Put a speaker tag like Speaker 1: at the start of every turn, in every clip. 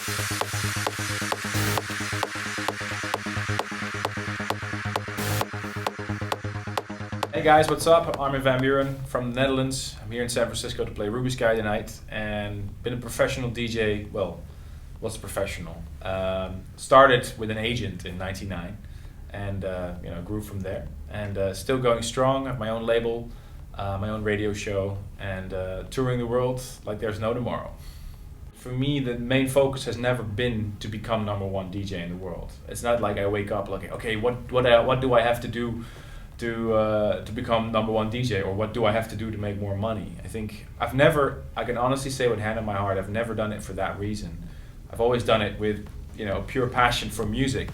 Speaker 1: Hey guys, what's up? I'm Armin Van Buuren from the Netherlands. I'm here in San Francisco to play Ruby Sky tonight and been a professional DJ, well, what's professional? Started with an agent in '99 and grew from there. And still going strong, I have my own label, my own radio show, and touring the world like there's no tomorrow. For me, the main focus has never been to become #1 DJ in the world. It's not like I wake up looking, okay, what do I have to do to become #1 DJ, or what do I have to do to make more money? I can honestly say with hand on my heart, I've never done it for that reason. I've always done it with, pure passion for music.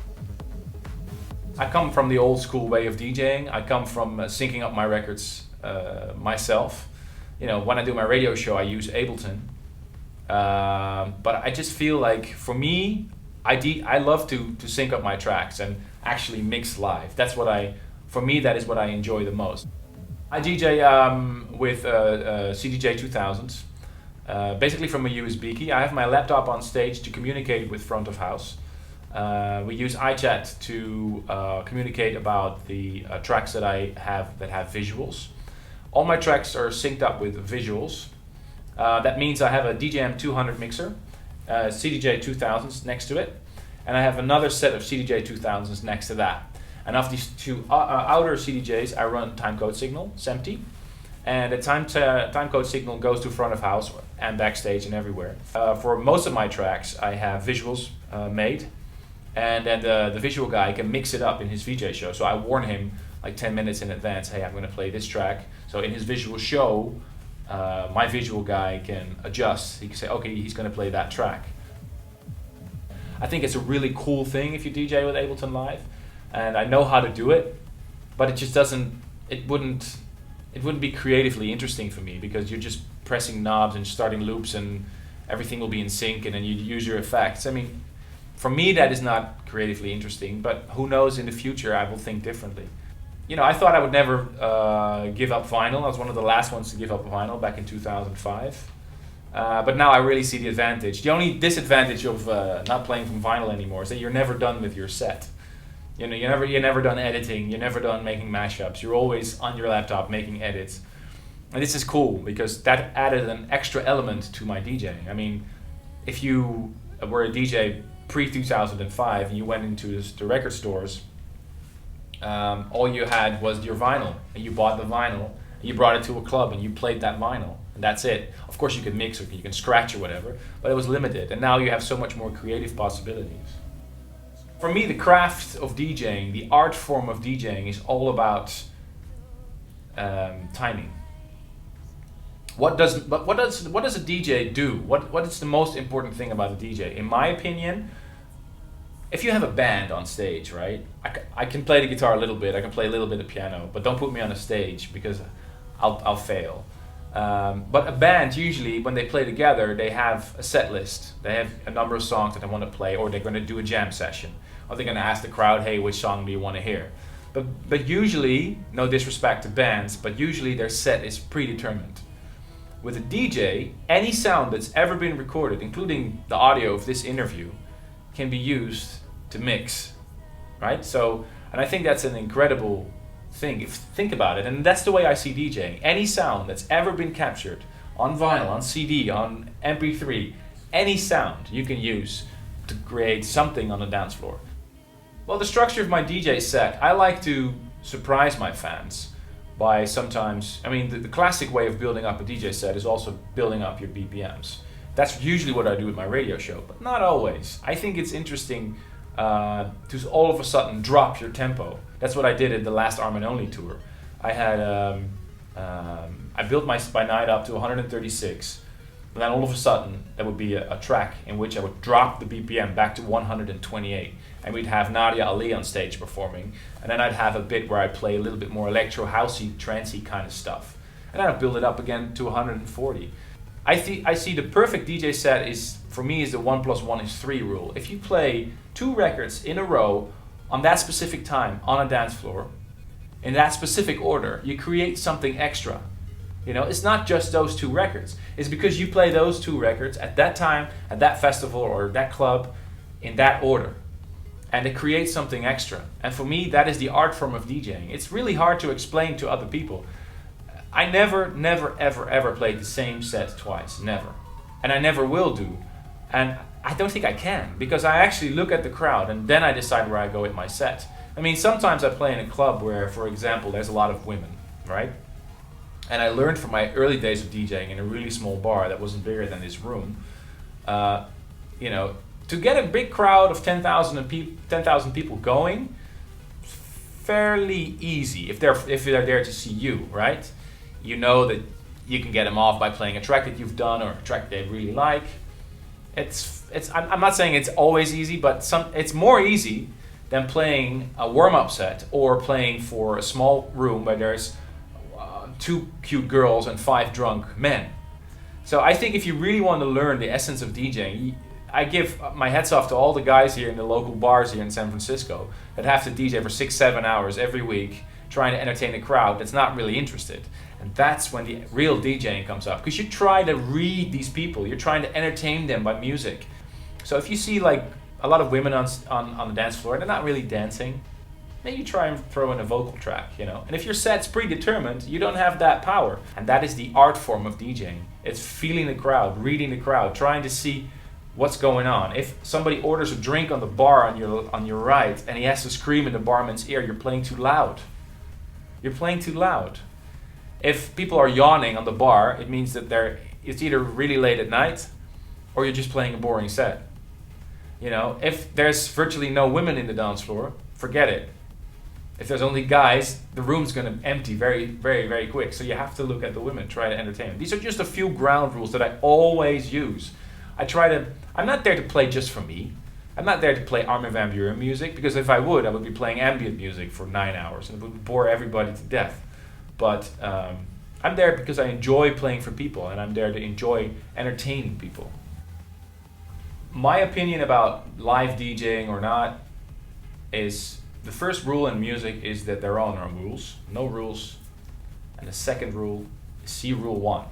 Speaker 1: I come from the old school way of DJing. I come from syncing up my records myself. When I do my radio show, I use Ableton. But I just feel like, for me, I love to sync up my tracks and actually mix live. For me, that is what I enjoy the most. I DJ with CDJ 2000s, basically from a USB key. I have my laptop on stage to communicate with front of house. We use iChat to communicate about the tracks that I have that have visuals. All my tracks are synced up with visuals. That means I have a DJM 200 mixer, CDJ 2000s next to it, and I have another set of CDJ 2000s next to that. And of these two outer CDJs, I run timecode signal, SEMT, and the timecode signal goes to front of house and backstage and everywhere. For most of my tracks, I have visuals made, and then the visual guy can mix it up in his VJ show. So I warn him like 10 minutes in advance, hey, I'm going to play this track. So in his visual show, my visual guy can adjust. He can say, okay, he's going to play that track. I think it's a really cool thing if you DJ with Ableton Live. And I know how to do it, but it wouldn't be creatively interesting for me, because you're just pressing knobs and starting loops and everything will be in sync, and then you use your effects. I mean, for me that is not creatively interesting, but who knows, in the future I will think differently. I thought I would never give up vinyl. I was one of the last ones to give up vinyl back in 2005. But now I really see the advantage. The only disadvantage of not playing from vinyl anymore is that you're never done with your set. You're never done editing, you're never done making mashups, you're always on your laptop making edits. And this is cool, because that added an extra element to my DJing. I mean, if you were a DJ pre-2005 and you went into the record stores, all you had was your vinyl, and you bought the vinyl, and you brought it to a club and you played that vinyl, and that's it. Of course you could mix or you can scratch or whatever, but it was limited, and now you have so much more creative possibilities. For me, the craft of DJing, the art form of DJing, is all about timing. What does a DJ do? What is the most important thing about a DJ? In my opinion, if you have a band on stage, right? I can play the guitar a little bit, I can play a little bit of piano, but don't put me on a stage because I'll fail. But a band, usually when they play together, they have a set list. They have a number of songs that they want to play, or they're going to do a jam session, or they're going to ask the crowd, hey, which song do you want to hear? But usually, no disrespect to bands, but usually their set is predetermined. With a DJ, any sound that's ever been recorded, including the audio of this interview, can be used to mix, right? So, and I think that's an incredible thing, think about it, and that's the way I see DJing. Any sound that's ever been captured on vinyl, on CD, on MP3, any sound you can use to create something on the dance floor. Well, the structure of my DJ set, I like to surprise my fans by sometimes, the classic way of building up a DJ set is also building up your BPMs. That's usually what I do with my radio show, but not always. I think it's interesting to all of a sudden drop your tempo. That's what I did at the last Armin Only tour. I had I built my night up to 136, and then all of a sudden there would be a track in which I would drop the BPM back to 128, and we'd have Nadia Ali on stage performing, and then I'd have a bit where I play a little bit more electro housey, trancey kind of stuff, and then I'd build it up again to 140. I see the perfect DJ set is, for me, is the 1 + 1 = 3 rule. If you play 2 records in a row on that specific time on a dance floor, in that specific order, you create something extra. You know, it's not just those 2 records. It's because you play those 2 records at that time, at that festival or that club, in that order. And it creates something extra. And for me, that is the art form of DJing. It's really hard to explain to other people. I never, ever played the same set twice. Never. And I never will do. And I don't think I can, because I actually look at the crowd and then I decide where I go with my set. I mean, sometimes I play in a club where, for example, there's a lot of women, right? And I learned from my early days of DJing in a really small bar that wasn't bigger than this room, you know, to get a big crowd of 10,000 people going, fairly easy if they're there to see you, right? You know that you can get them off by playing a track that you've done or a track they really like. I'm not saying it's always easy, but it's more easy than playing a warm-up set or playing for a small room where there's 2 cute girls and 5 drunk men. So I think if you really want to learn the essence of DJing, I give my hats off to all the guys here in the local bars here in San Francisco that have to DJ for 6-7 hours every week trying to entertain a crowd that's not really interested. And that's when the real DJing comes up, because you try to read these people, you're trying to entertain them by music. So if you see like a lot of women on the dance floor, they're not really dancing, maybe try and throw in a vocal track, you know. And if your set's predetermined, you don't have that power. And that is the art form of DJing. It's feeling the crowd, reading the crowd, trying to see what's going on. If somebody orders a drink on the bar on your right and he has to scream in the barman's ear, you're playing too loud. You're playing too loud. If people are yawning on the bar, it means that it's either really late at night or you're just playing a boring set. You know, if there's virtually no women in the dance floor, forget it. If there's only guys, the room's going to empty very quick. So you have to look at the women, try to entertain them. These are just a few ground rules that I always use. I'm not there to play just for me. I'm not there to play Armin Van Buuren music, because if I would be playing ambient music for 9 hours and it would bore everybody to death. But I'm there because I enjoy playing for people and I'm there to enjoy entertaining people. My opinion about live DJing or not is the first rule in music is that there are no rules. No rules. And the second rule is see rule 1.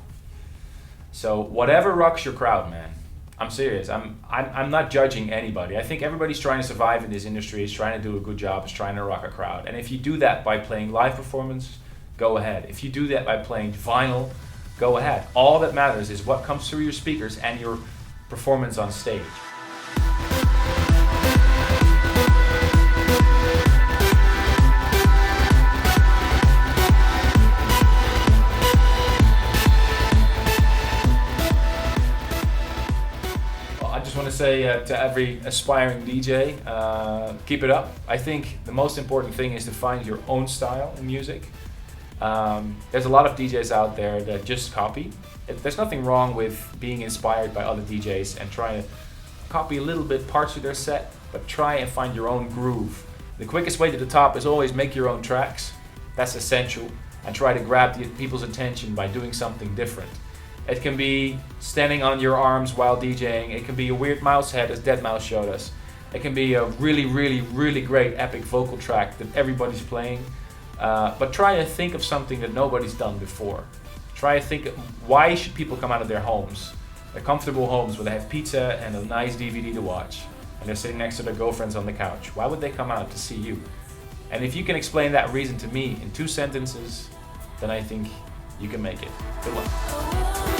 Speaker 1: So whatever rocks your crowd, man. I'm serious. I'm not judging anybody. I think everybody's trying to survive in this industry, is trying to do a good job, is trying to rock a crowd. And if you do that by playing live performance, go ahead. If you do that by playing vinyl, go ahead. All that matters is what comes through your speakers and your performance on stage. I just want to say to every aspiring DJ, keep it up. I think the most important thing is to find your own style in music. There's a lot of DJs out there that just copy. There's nothing wrong with being inspired by other DJs and trying to copy a little bit parts of their set, but try and find your own groove. The quickest way to the top is always make your own tracks. That's essential. And try to grab people's attention by doing something different. It can be standing on your arms while DJing. It can be a weird mouse head, as Deadmau5 showed us. It can be a really great epic vocal track that everybody's playing. But try to think of something that nobody's done before. Try to think, why should people come out of their homes, their comfortable homes where they have pizza and a nice DVD to watch, and they're sitting next to their girlfriends on the couch? Why would they come out to see you? And if you can explain that reason to me in 2 sentences, then I think you can make it. Good luck.